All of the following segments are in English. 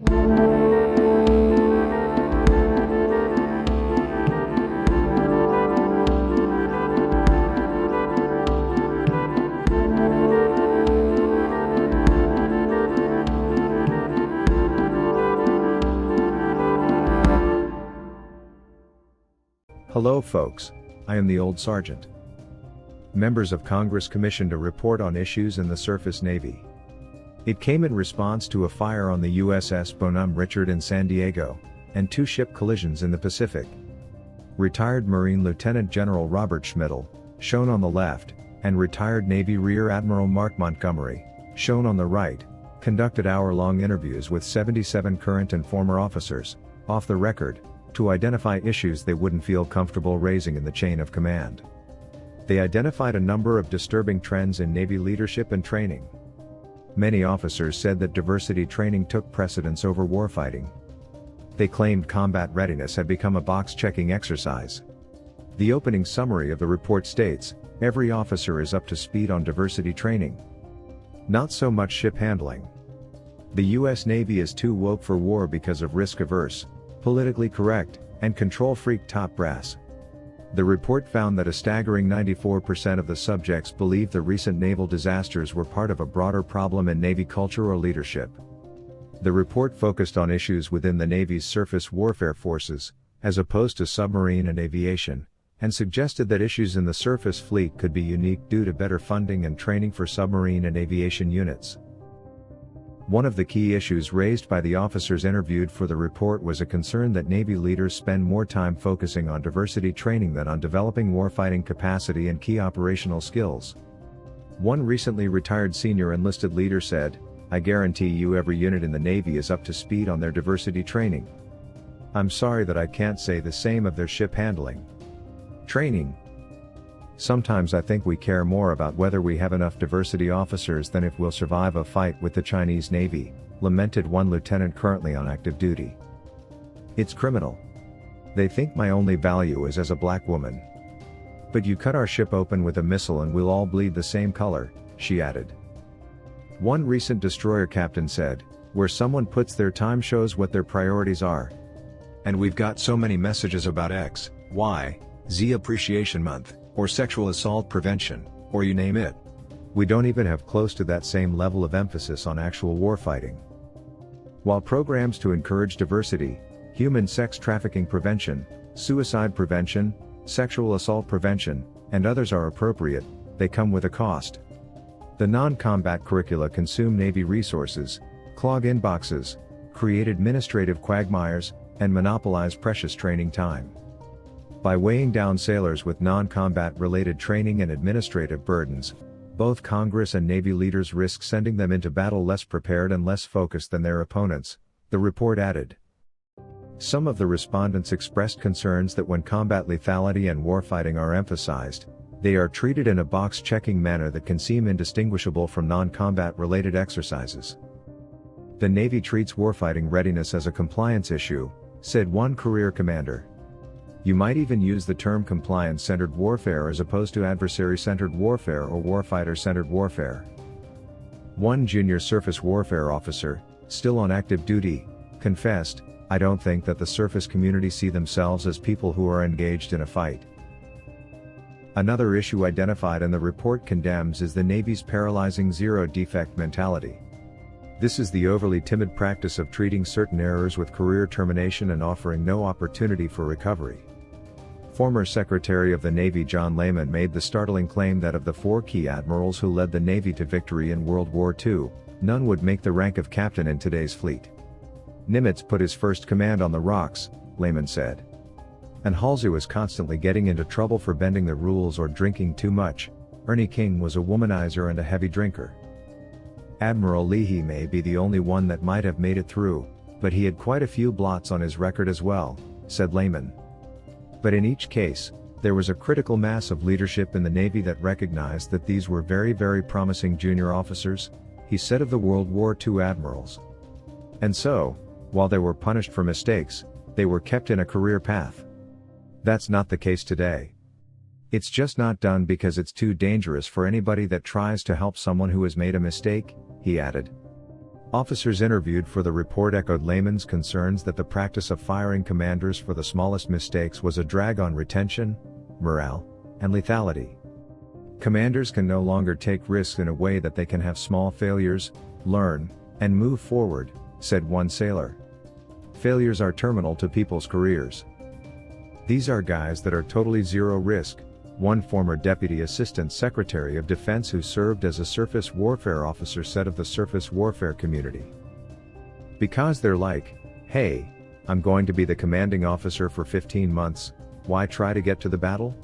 Hello folks, I am the old sergeant. Members of Congress commissioned a report on issues in the surface Navy. It came in response to a fire on the USS Bonhomme Richard in San Diego, and 2 ship collisions in the Pacific. Retired Marine Lieutenant General Robert Schmidl, shown on the left, and retired Navy Rear Admiral Mark Montgomery, shown on the right, conducted hour-long interviews with 77 current and former officers, off the record, to identify issues they wouldn't feel comfortable raising in the chain of command. They identified a number of disturbing trends in Navy leadership and training. Many officers said that diversity training took precedence over warfighting. They claimed combat readiness had become a box-checking exercise. The opening summary of the report states, every officer is up to speed on diversity training. Not so much ship handling. The U.S. Navy is too woke for war because of risk-averse, politically correct, and control-freak top brass. The report found that a staggering 94% of the subjects believed the recent naval disasters were part of a broader problem in Navy culture or leadership. The report focused on issues within the Navy's surface warfare forces, as opposed to submarine and aviation, and suggested that issues in the surface fleet could be unique due to better funding and training for submarine and aviation units. One of the key issues raised by the officers interviewed for the report was a concern that Navy leaders spend more time focusing on diversity training than on developing warfighting capacity and key operational skills. One recently retired senior enlisted leader said, "I guarantee you every unit in the Navy is up to speed on their diversity training. I'm sorry that I can't say the same of their ship handling training. Sometimes I think we care more about whether we have enough diversity officers than if we'll survive a fight with the Chinese Navy," lamented one lieutenant currently on active duty. "It's criminal. They think my only value is as a black woman. But you cut our ship open with a missile and we'll all bleed the same color," she added. One recent destroyer captain said, "Where someone puts their time shows what their priorities are. And we've got so many messages about X, Y, Z Appreciation Month, or sexual assault prevention, or you name it. We don't even have close to that same level of emphasis on actual warfighting." While programs to encourage diversity, human sex trafficking prevention, suicide prevention, sexual assault prevention, and others are appropriate, they come with a cost. The non-combat curricula consume Navy resources, clog inboxes, create administrative quagmires, and monopolize precious training time. By weighing down sailors with non-combat related training and administrative burdens, both Congress and Navy leaders risk sending them into battle less prepared and less focused than their opponents, the report added. Some of the respondents expressed concerns that when combat lethality and warfighting are emphasized, they are treated in a box-checking manner that can seem indistinguishable from non-combat related exercises. "The Navy treats warfighting readiness as a compliance issue," said one career commander. "You might even use the term compliance-centered warfare as opposed to adversary-centered warfare or warfighter-centered warfare." One junior surface warfare officer, still on active duty, confessed, "I don't think that the surface community see themselves as people who are engaged in a fight." Another issue identified in the report condemns is the Navy's paralyzing zero-defect mentality. This is the overly timid practice of treating certain errors with career termination and offering no opportunity for recovery. Former Secretary of the Navy John Lehman made the startling claim that of the 4 key admirals who led the Navy to victory in World War II, none would make the rank of captain in today's fleet. "Nimitz put his first command on the rocks," Lehman said. "And Halsey was constantly getting into trouble for bending the rules or drinking too much. Ernie King was a womanizer and a heavy drinker. Admiral Leahy may be the only one that might have made it through, but he had quite a few blots on his record as well," said Lehman. But in each case, there was a critical mass of leadership in the Navy that recognized that these were very, very promising junior officers, he said of the World War II admirals. And so, while they were punished for mistakes, they were kept in a career path. That's not the case today. It's just not done because it's too dangerous for anybody that tries to help someone who has made a mistake, he added. Officers interviewed for the report echoed layman's concerns that the practice of firing commanders for the smallest mistakes was a drag on retention, morale, and lethality. Commanders can no longer take risks in a way that they can have small failures, learn, and move forward, said one sailor. Failures are terminal to people's careers. These are guys that are totally zero risk, one former Deputy Assistant Secretary of Defense who served as a surface warfare officer said of the surface warfare community. Because they're like, hey, I'm going to be the commanding officer for 15 months, why try to get to the battle?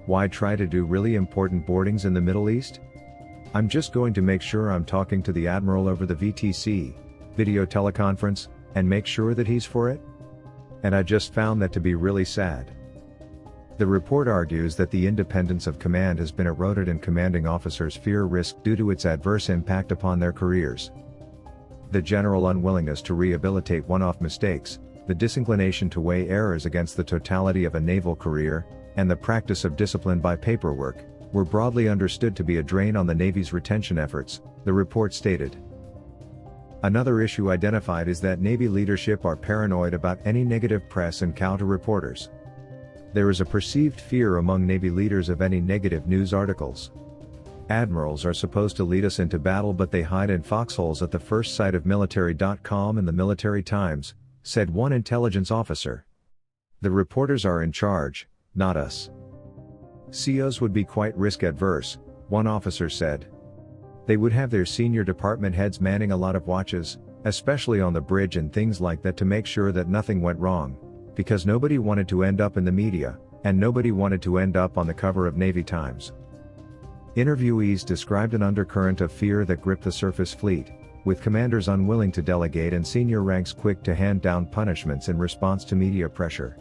Why try to do really important boardings in the Middle East? I'm just going to make sure I'm talking to the Admiral over the VTC, video teleconference, and make sure that he's for it? And I just found that to be really sad. The report argues that the independence of command has been eroded and commanding officers fear risk due to its adverse impact upon their careers. The general unwillingness to rehabilitate one-off mistakes, the disinclination to weigh errors against the totality of a naval career, and the practice of discipline by paperwork, were broadly understood to be a drain on the Navy's retention efforts, the report stated. Another issue identified is that Navy leadership are paranoid about any negative press and counter-reporters. There is a perceived fear among Navy leaders of any negative news articles. Admirals are supposed to lead us into battle, but they hide in foxholes at the first sight of military.com and the Military Times, said one intelligence officer. The reporters are in charge, not us. COs would be quite risk-adverse, one officer said. They would have their senior department heads manning a lot of watches, especially on the bridge and things like that to make sure that nothing went wrong, because nobody wanted to end up in the media, and nobody wanted to end up on the cover of Navy Times. Interviewees described an undercurrent of fear that gripped the surface fleet, with commanders unwilling to delegate and senior ranks quick to hand down punishments in response to media pressure.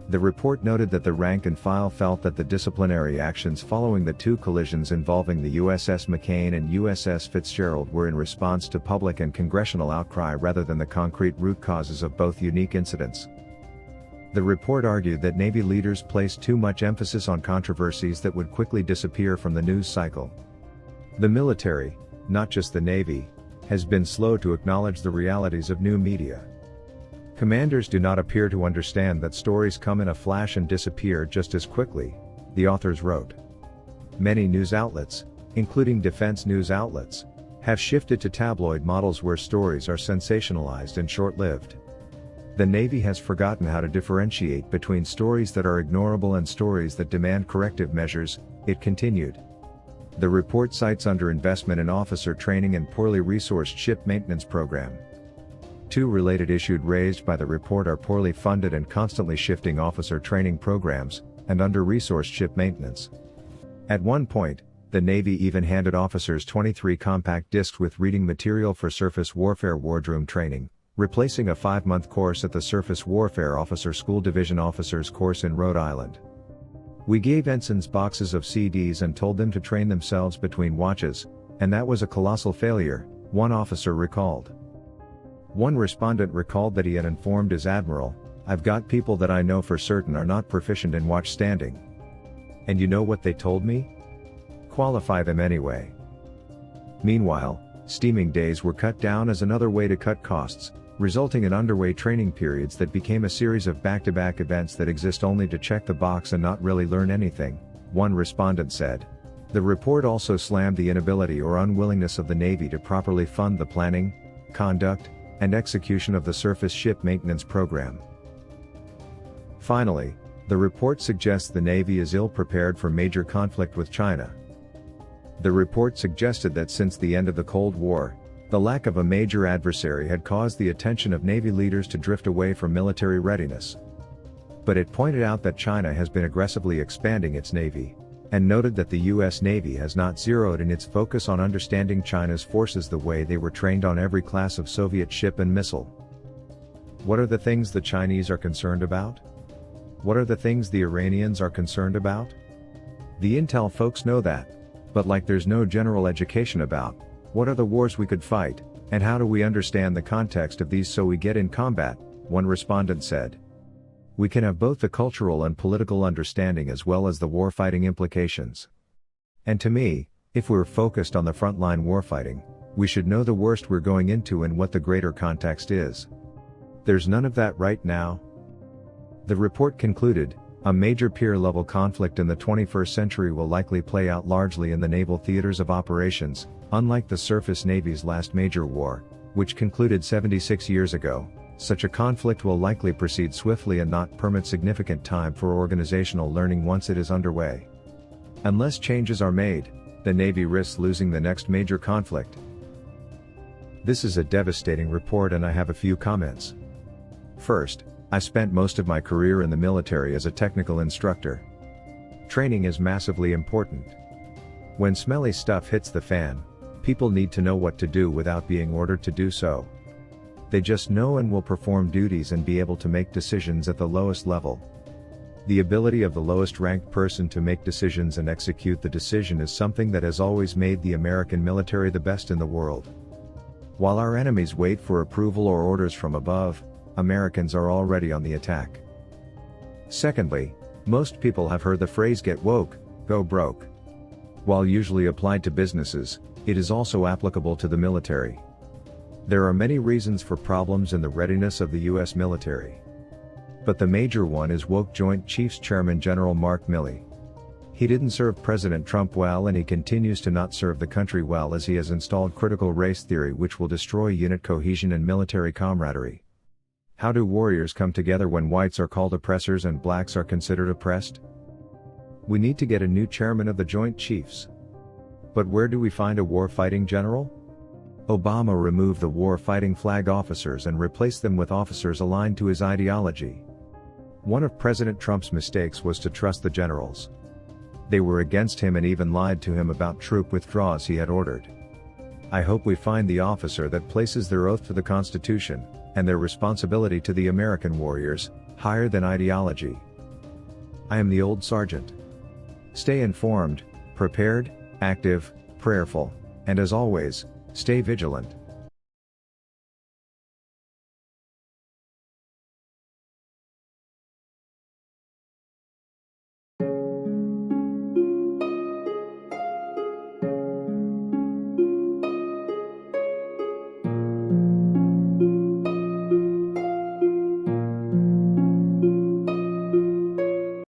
The report noted that the rank and file felt that the disciplinary actions following the two collisions involving the USS McCain and USS Fitzgerald were in response to public and congressional outcry rather than the concrete root causes of both unique incidents. The report argued that Navy leaders placed too much emphasis on controversies that would quickly disappear from the news cycle. The military, not just the Navy, has been slow to acknowledge the realities of new media. Commanders do not appear to understand that stories come in a flash and disappear just as quickly, the authors wrote. Many news outlets, including defense news outlets, have shifted to tabloid models where stories are sensationalized and short-lived. The Navy has forgotten how to differentiate between stories that are ignorable and stories that demand corrective measures, it continued. The report cites underinvestment in officer training and poorly resourced ship maintenance program. Two related issues raised by the report are poorly funded and constantly shifting officer training programs, and under-resourced ship maintenance. At one point, the Navy even handed officers 23 compact discs with reading material for surface warfare wardroom training, replacing a 5-month course at the Surface Warfare Officer School Division Officers Course in Rhode Island. We gave ensigns boxes of CDs and told them to train themselves between watches, and that was a colossal failure, one officer recalled. One respondent recalled that he had informed his admiral, "I've got people that I know for certain are not proficient in watch standing. And you know what they told me? Qualify them anyway." Meanwhile, steaming days were cut down as another way to cut costs, resulting in underway training periods that became a series of back-to-back events that exist only to check the box and not really learn anything, one respondent said. The report also slammed the inability or unwillingness of the Navy to properly fund the planning, conduct, and execution of the surface ship maintenance program. Finally, the report suggests the Navy is ill-prepared for major conflict with China. The report suggested that since the end of the Cold War, the lack of a major adversary had caused the attention of Navy leaders to drift away from military readiness. But it pointed out that China has been aggressively expanding its Navy, and noted that the U.S. Navy has not zeroed in its focus on understanding China's forces the way they were trained on every class of Soviet ship and missile. What are the things the Chinese are concerned about? What are the things the Iranians are concerned about? The intel folks know that. But like there's no general education about, what are the wars we could fight, and how do we understand the context of these so we get in combat, one respondent said. We can have both the cultural and political understanding as well as the warfighting implications. And to me, if we're focused on the frontline warfighting, We should know the worst we're going into and what the greater context is. There's none of that right now. The report concluded, a major peer-level conflict in the 21st century will likely play out largely in the naval theaters of operations, unlike the surface Navy's last major war, which concluded 76 years ago. Such a conflict will likely proceed swiftly and not permit significant time for organizational learning once it is underway. Unless changes are made, the Navy risks losing the next major conflict. This is a devastating report and I have a few comments. First, I spent most of my career in the military as a technical instructor. Training is massively important. When smelly stuff hits the fan, people need to know what to do without being ordered to do so. They just know and will perform duties and be able to make decisions at the lowest level. The ability of the lowest ranked person to make decisions and execute the decision is something that has always made the American military the best in the world. While our enemies wait for approval or orders from above, Americans are already on the attack. Secondly, most people have heard the phrase "get woke, go broke." While usually applied to businesses, it is also applicable to the military. There are many reasons for problems in the readiness of the U.S. military. But the major one is woke Joint Chiefs Chairman General Mark Milley. He didn't serve President Trump well and he continues to not serve the country well as he has installed critical race theory which will destroy unit cohesion and military camaraderie. How do warriors come together when whites are called oppressors and blacks are considered oppressed? We need to get a new chairman of the Joint Chiefs. But where do we find a war-fighting general? Obama removed the war-fighting flag officers and replaced them with officers aligned to his ideology. One of President Trump's mistakes was to trust the generals. They were against him and even lied to him about troop withdrawals he had ordered. I hope we find the officer that places their oath to the Constitution, and their responsibility to the American warriors, higher than ideology. I am the old sergeant. Stay informed, prepared, active, prayerful, and as always, stay vigilant.